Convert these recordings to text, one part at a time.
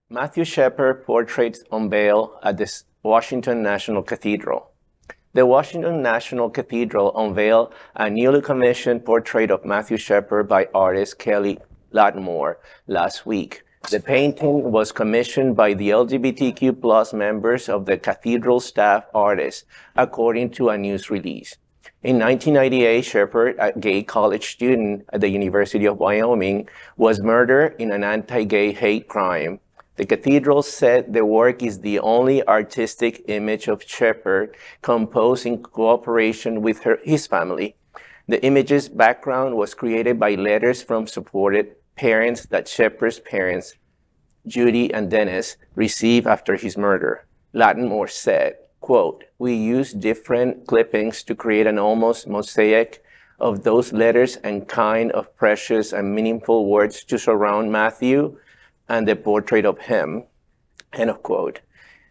Matthew Shepard portraits Unveiled at the Washington National Cathedral. The Washington National Cathedral unveiled a newly commissioned portrait of Matthew Shepard by artist Kelly Latimore last week. The painting was commissioned by the LGBTQ plus members of the cathedral staff artists, according to a news release. In 1998, Shepard, a gay college student at the University of Wyoming, was murdered in an anti-gay hate crime. The cathedral said the work is the only artistic image of Shepard composed in cooperation with his family. The image's background was created by letters from supported parents that Shepard's parents, Judy and Dennis, received after his murder. Latimore said, quote, "We used different clippings to create an almost mosaic of those letters and kind of precious and meaningful words to surround Matthew and the portrait of him," end of quote.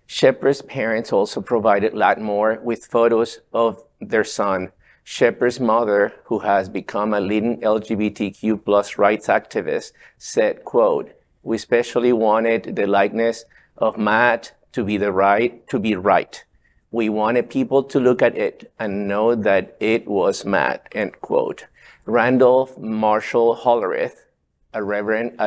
Shepard's parents also provided Latimore with photos of their son. Shepard's mother, who has become a leading LGBTQ plus rights activist, said, quote, "We especially wanted the likeness of Matt to be right. We wanted people to look at it and know that it was Matt," end quote. Randolph Marshall Hollerith, a reverend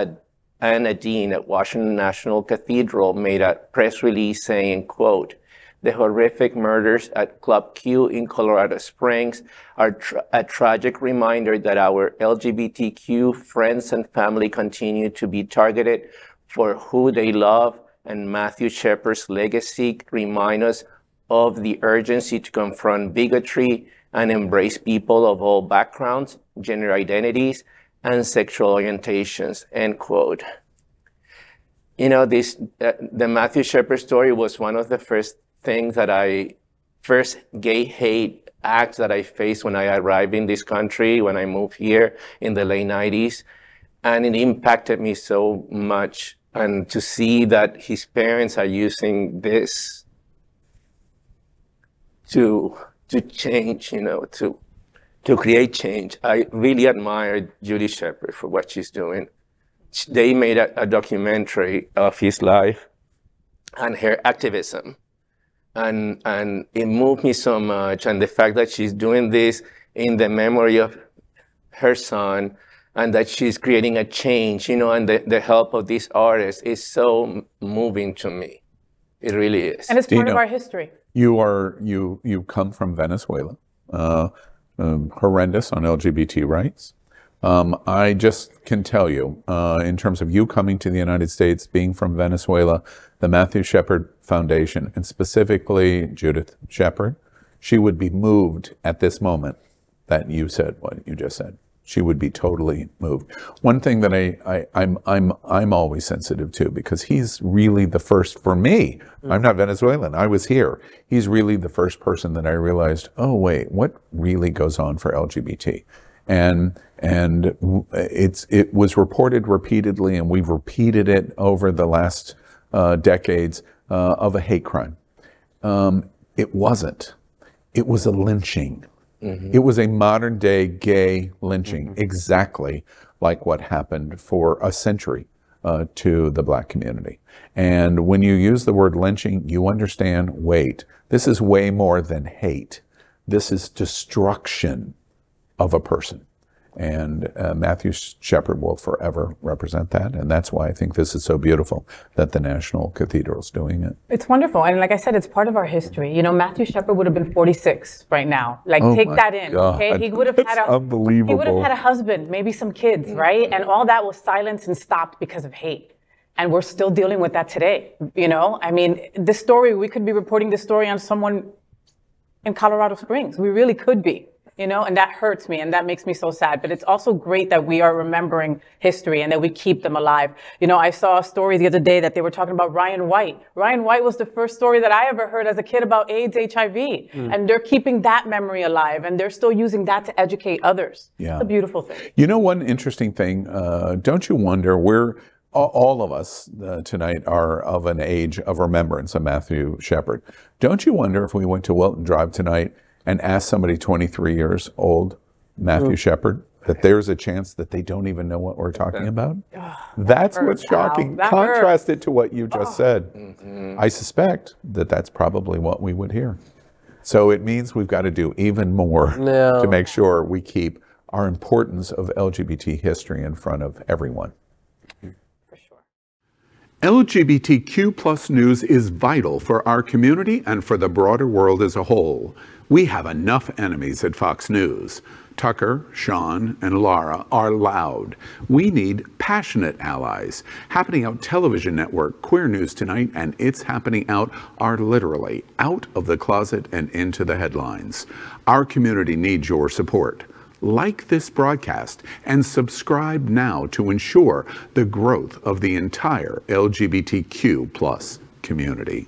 and a dean at Washington National Cathedral, made a press release saying, quote, "The horrific murders at Club Q in Colorado Springs are a tragic reminder that our LGBTQ friends and family continue to be targeted for who they love, and Matthew Shepard's legacy reminds us of the urgency to confront bigotry and embrace people of all backgrounds, gender identities, and sexual orientations," end quote. You know, the Matthew Shepard story was one of the first gay hate acts that I faced when I arrived in this country, when I moved here in the late 90s. And it impacted me so much. And to see that his parents are using this to change, you know, to create change. I really admire Judy Shepard for what she's doing. They made a documentary of his life and her activism. And it moved me so much. And the fact that she's doing this in the memory of her son and that she's creating a change, you know, and the help of these artists is so moving to me. It really is. And it's part of our history. You come from Venezuela. Horrendous on LGBT rights. I just can tell you, in terms of you coming to the United States, being from Venezuela, the Matthew Shepard Foundation, and specifically Judith Shepard, she would be moved at this moment that you said what you just said. She would be totally moved. One thing that I'm always sensitive to, because he's really the first for me. I'm not Venezuelan. I was here. He's really the first person that I realized, oh wait, what really goes on for LGBT? And it was reported repeatedly, and we've repeated it over the last decades of a hate crime. It wasn't. It was a lynching. Mm-hmm. It was a modern day gay lynching, mm-hmm. exactly like what happened for a century to the Black community. And when you use the word lynching, you understand, wait, this is way more than hate. This is destruction of a person. And Matthew Shepard will forever represent that. And that's why I think this is so beautiful that the National Cathedral is doing it. It's wonderful. And like I said, it's part of our history. You know, Matthew Shepard would have been 46 right now. Like, take that in, God. Okay? He would have had unbelievable. He would have had a husband, maybe some kids, right? And all that was silenced and stopped because of hate. And we're still dealing with that today. You know, I mean, this story, we could be reporting this story on someone in Colorado Springs. We really could be. You know, and that hurts me and that makes me so sad. But it's also great that we are remembering history and that we keep them alive. You know, I saw a story the other day that they were talking about Ryan White. Ryan White was the first story that I ever heard as a kid about AIDS, HIV. And they're keeping that memory alive and they're still using that to educate others. Yeah. It's a beautiful thing. You know, one interesting thing, don't you wonder, all of us tonight are of an age of remembrance of Matthew Shepard. Don't you wonder if we went to Wilton Drive tonight and ask somebody 23 years old, Matthew Shepard, that there's a chance that they don't even know what we're talking about? That's what's shocking. That Contrast it to what you just said. I suspect that that's probably what we would hear. So it means we've got to do even more to make sure we keep our importance of LGBT history in front of everyone. For sure. LGBTQ plus news is vital for our community and for the broader world as a whole. We have enough enemies at Fox News. Tucker, Sean, and Laura are loud. We need passionate allies. Happening Out Television Network, Queer News Tonight, and It's Happening Out are literally out of the closet and into the headlines. Our community needs your support. Like this broadcast and subscribe now to ensure the growth of the entire LGBTQ plus community.